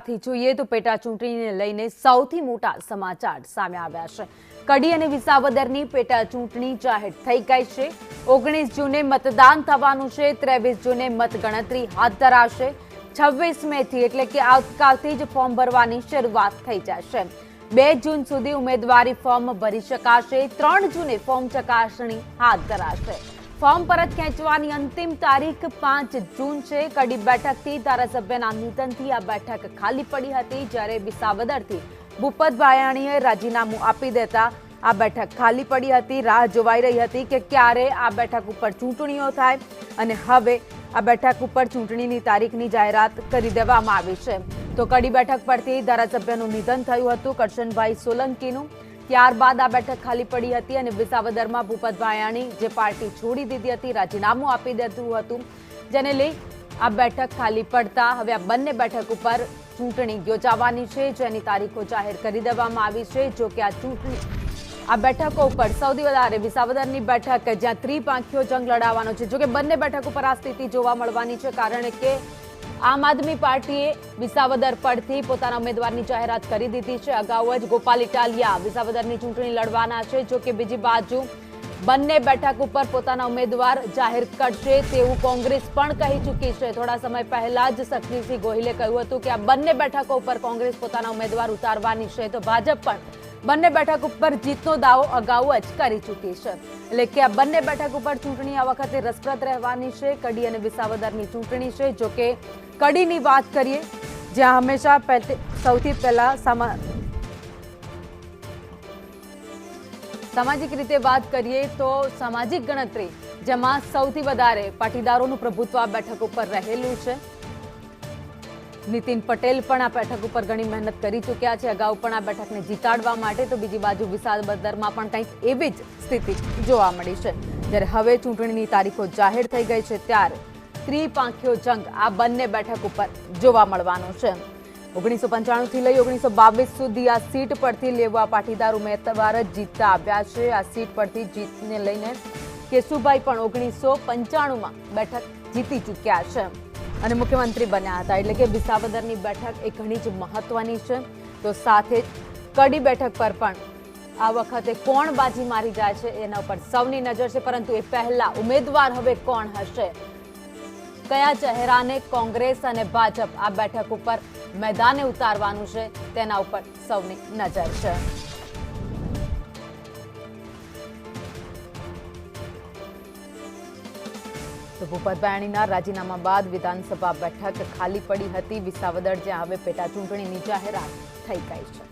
સમાચારથી જોઈએ તો પેટા ચૂંટણીને લઈને સૌથી મોટા સમાચાર સામે આવ્યા છે। કડી અને વિસાવદરની પેટા ચૂંટણી જાહેર થઈ ગઈ છે। 19 જૂને મતદાન થવાનું છે। 23 જૂને મતગણતરી હાથ ધરાશે। 26 મેથી એટલે કે આવતીકાલથી જ ફોર્મ ભરવાની શરૂઆત થઈ જશે। 2 જૂન સુધી ઉમેદવારી ફોર્મ ભરી શકાશે। 3 જૂને ફોર્મ ચકાસણી હાથ ધરાશે। ફોર્મ પરત ખેંચવાની અંતિમ તારીખ 5 જૂન છે। કડી બેઠકથી ધારાસભ્યના નિધનથી આ બેઠક ખાલી પડી હતી, જ્યારે વિસાવદરથી ભૂપત ભાયાણીએ રાજીનામું આપી દેતા આ બેઠક ખાલી પડી હતી। રાહ જોવાઈ રહી હતી કે ક્યારે આ બેઠક ઉપર ચૂંટણીઓ થાય, અને હવે આ બેઠક ઉપર ચૂંટણીની તારીખની જાહેરાત કરી દેવામાં આવી છે। તો કડી બેઠક પરથી ધારાસભ્યનું નિધન થયું હતું, કરશનભાઈ સોલંકીનું। ત્યારબાદ આ બેઠક ખાલી પડી હતી અને વિસાવદરમાં ભૂપત ભાયાણી જે પાર્ટી છોડી દીધી હતી, રાજીનામું આપી દીધું હતું, જેને લઈ આ બેઠક ખાલી પડતા હવે આ બંને બેઠક ઉપર ચૂંટણી યોજાવાની છે, જેની તારીખો જાહેર કરી દેવામાં આવી છે। જો કે આ બેઠકો ઉપર સૌથી વધારે વિસાવદરની બેઠક જ્યાં ત્રિપાંખીયો જંગ લડાવવાનો છે। જો કે બંને બેઠક ઉપર આ સ્થિતિ જોવા મળવાની છે, કારણ કે આમ આદમી પાર્ટીએ વિસાવદર પરથી પોતાના ઉમેદવારની જાહેરાત કરી દીધી છે। અગાઉ જ ગોપાલ ઇટાલિયા વિસાવદરની ચૂંટણી લડવાના છે। જો કે બીજી બાજુ બંને બેઠક ઉપર પોતાના ઉમેદવાર જાહેર કરશે તેવું કોંગ્રેસ પણ કહી ચૂકી છે। થોડા સમય પહેલા જ શક્તિસિંહ ગોહિલે કહ્યું હતું કે આ બંને બેઠકો ઉપર કોંગ્રેસ પોતાના ઉમેદવાર ઉતારવાની છે, તો ભાજપ પણ બંને બેઠક ઉપર જીતનો દાવો અગાઉ જ કરી ચૂકી છે। એટલે કે આ બંને બેઠક ઉપર ચૂંટણી આ વખતે રસપ્રદ રહેવાની છે। કડી અને વિસાવદરની ચૂંટણી છે। જો કે કડીની વાત કરીએ, જ્યાં હંમેશા સૌથી પહેલા સામાજિક રીતે વાત કરીએ તો સામાજિક ગણતરી, જેમાં સૌથી વધારે પાટીદારોનું પ્રભુત્વ આ બેઠક ઉપર રહેલું છે। નીતિન પટેલ પણ આ બેઠક ઉપર ઘણી મહેનત કરી ચૂક્યા છે, અગાઉ પણ આ બેઠકને જીતાડવા માટે। તો બીજી બાજુ વિસાવદરમાં પણ કંઈક એવી જ સ્થિતિ જોવા મળી છે। જ્યારે હવે ચૂંટણીની તારીખો જાહેર થઈ ગઈ છે, ત્યારે ત્રિપાંખીયો જંગ આ બંને બેઠક ઉપર જોવા મળવાનો છે। 1995 થી લઈ 1922 સુધી આ સીટ પરથી લેવા પાટીદાર ઉમેદવાર જ જીતતા આવ્યા છે। આ સીટ પરથી જીતને લઈને કેશુભાઈ પણ 1995માં બેઠક જીતી ચૂક્યા છે અને મુખ્યમંત્રી બન્યા હતા। એટલે કે વિસાવદરની બેઠક એ ઘણી જ મહત્વની છે। તો સાથે જ કડી બેઠક પર પણ આ વખતે કોણ બાજી મારી જાય છે એના ઉપર સૌની નજર છે, પરંતુ એ પહેલા ઉમેદવાર હવે કોણ હશે, કયા ચહેરાને કોંગ્રેસ અને ભાજપ આ બેઠક ઉપર મેદાને ઉતારવાનું છે તેના ઉપર સૌની નજર છે। તો ભૂપત ભાયાણીના રાજીનામા બાદ વિધાનસભા બેઠક ખાલી પડી હતી વિસાવદર, જ્યાં હવે પેટા ચૂંટણીની જાહેરાત થઈ ગઈ છે।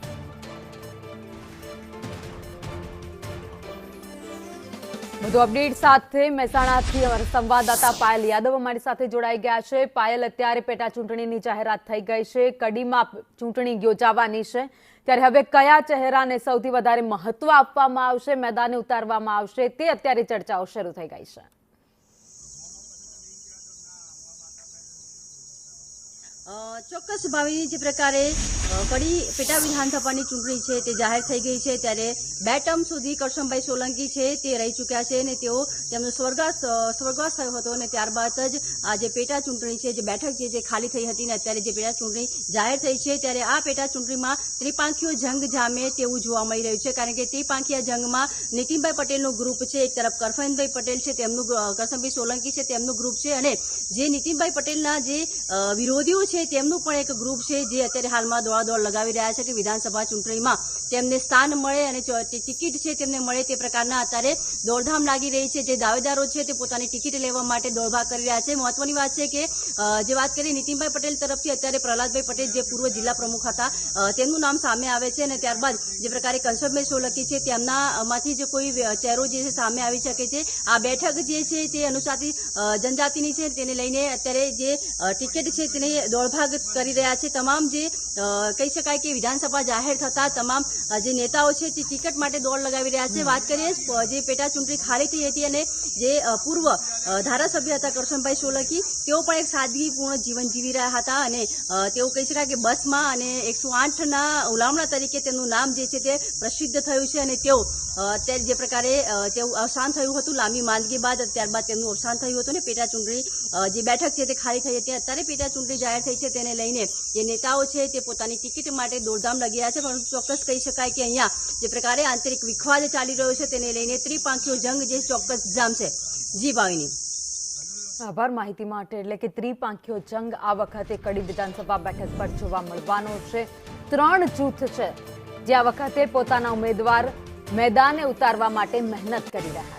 વધુ અપડેટ સાથે મહેસાણાથી અમારા સંવાદદાતા પાયલ યાદવ અમારી સાથે જોડાઈ ગયા છે। પાયલ, અત્યારે પેટા ચૂંટણીની જાહેરાત થઈ ગઈ છે, કડીમાં ચૂંટણી યોજાવાની છે, ત્યારે હવે કયા ચહેરાને સૌથી વધારે મહત્વ આપવામાં આવશે, મેદાને ઉતારવામાં આવશે, તે અત્યારે ચર્ચાઓ શરૂ થઈ ગઈ છે। ચોક્કસ ભાવી જે પ્રકારે કડી પેટા વિધાનસભાની ચૂંટણી છે તે જાહેર થઈ ગઈ છે, ત્યારે 2 ટર્મ સુધી કરશનભાઈ સોલંકી છે તે રહી ચૂક્યા છે અને તેમનો સ્વર્ગવાસ થયો હતો, અને ત્યારબાદ જ આ જે પેટા ચૂંટણી છે, જે બેઠક જે ખાલી થઈ હતી ને અત્યારે જે પેટા ચૂંટણી જાહેર થઈ છે, ત્યારે આ પેટા ચૂંટણીમાં ત્રિપાંખીયો જંગ જામે તેવું જોવા મળી રહ્યું છે। કારણ કે ત્રિપાંખીયા જંગમાં નીતિનભાઈ પટેલનું ગ્રુપ છે, એક તરફ કરશનભાઈ પટેલ છે તેમનું, કરશનભાઈ સોલંકી છે તેમનું ગ્રુપ છે, અને જે નીતિનભાઈ પટેલના જે વિરોધીઓ છે તેમનું પણ એક ગ્રુપ છે, જે અત્યારે હાલમાં દોડાદોડ લગાવી રહ્યા છે કે વિધાનસભા ચૂંટણીમાં તેમને સ્થાન મળે અને ટિકિટ છે તેમને મળે, તે પ્રકારના અત્યારે દોડધામ લાગી રહી છે। જે દાવેદારો છે તે પોતાની ટિકિટ લેવા માટે દોડભાગ કરી રહ્યા છે। મહત્વની વાત છે કે જે વાત કરીએ નીતિનભાઈ પટેલ તરફથી અત્યારે પ્રહલાદભાઈ પટેલ જે પૂર્વ જિલ્લા પ્રમુખ હતા તેમનું નામ સામે આવે છે, અને ત્યારબાદ જે પ્રકારે કરશનભાઈ સોલંકી છે તેમનામાંથી જે કોઈ ચહેરો જે છે સામે આવી શકે છે। આ બેઠક જે છે તે અનુસૂચિત જનજાતિની છે, તેને લઈને અત્યારે જે ટિકિટ છે તેની દોડભાગ કરી રહ્યા છે। તમામ જે કહી શકાય કે વિધાનસભા જાહેર થતા તમામ જે નેતાઓ છે તે ટિકિટ માટે દોડ લગાવી રહ્યા છે। વાત કરીએ જે પેટા ચૂંટણી ખાલી થઈ હતી અને જે પૂર્વ ધારાસભ્ય હતા કરશનભાઈ સોલંકી, તેઓ પણ એક સાદગીપૂર્ણ જીવન જીવી રહ્યા હતા અને તેઓ કહી શકાય કે બસમાં અને 108ના ઉલામણા તરીકે તેમનું નામ જે છે તે પ્રસિદ્ધ થયું છે, અને તેઓ અત્યારે જે પ્રકારે તેવું અવસાન થયું હતું લાંબી માંદગી બાદ, ત્યારબાદ તેમનું અવસાન થયું હતું અને પેટા ચૂંટણી જે બેઠક છે તે ખાલી થઈ હતી। અત્યારે પેટા ચૂંટણી જાહેર થઈ છે તેને લઈને જે નેતાઓ છે તે પોતાની ટિકિટ માટે દોડધામ લગી રહ્યા છે, પરંતુ ચોક્કસ કહી શકાય કે અહીંયા જે પ્રકારે આંતરિક વિખવાદ ચાલી રહ્યો છે તેને લઈને ત્રિપાંખીયો જંગ જે ચોક્કસ જામશે. જી ભાવિની. આભાર માહિતી માટે. એટલે કે ત્રિપાંખીયો જંગ આ વખતે કડી વિધાનસભા બેઠક પર જોવા મળવાનો છે. 3 જૂથ છે જે આ વખતે પોતાના ઉમેદવાર મેદાને ઉતારવા માટે મહેનત કરી રહ્યા છે.